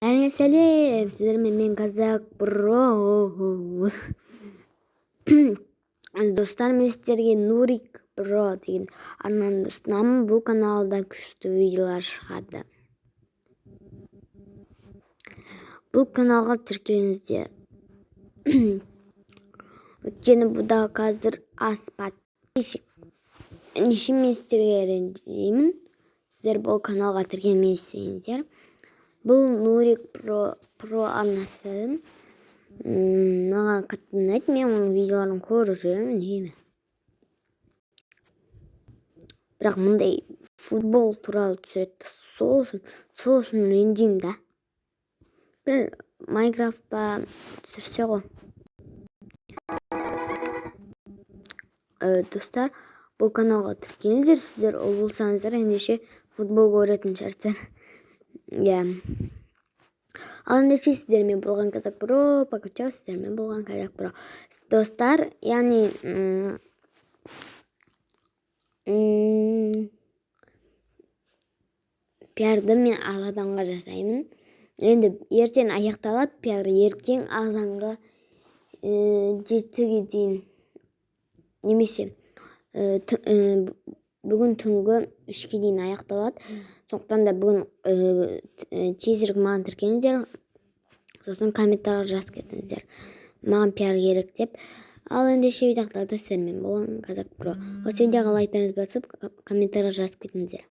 Сәлем, сіздермен мен Казак Бро. Достар, мен сіздерге Нурик Бро деген арнаны ұсынамын. Бұл каналда күшті видеолар шығады. Бұл каналға тіркеліңіздер. Өйткені бұда қазір аспат. Неше мен сіздерге ренжимін. Сіздер бұл каналға тіркелмесеңіздер. Бұл Нурик Про арнасы. Маған қатты ұнайды, мен оның видеоларын көріп жүремін деймін. Бірақ мұндай футбол туралы түсіреді. Сол үшін ренжимін да. Бір Майнкрафтта түсірсе ғой. Достар, бұл каналға тіркеліңіздер. Сіздер ол болсаңыздар, ендеше футбол көретін шығарсыздар. Ал ендеше сіздермен болған Казак Бро, покачал сіздермен болған Казак Бро. Достар, яғни пиарды мен азанға жасаймын. Енді ертең аяқталады пиар, ертең азанға 7-ге дейін немесе бүгін түнгі 3-ге дейін аяқталады. Сондықтан да бүгін тезірек маған тіркеліңіздер. Сосын комментария жазып кетіңіздер. Маған пиар керек деп. Ал ендеше видеода сіздермен болған Казак Бро. Осы видеоға лайктарыңызды басып, комментария жазып кетіңіздер.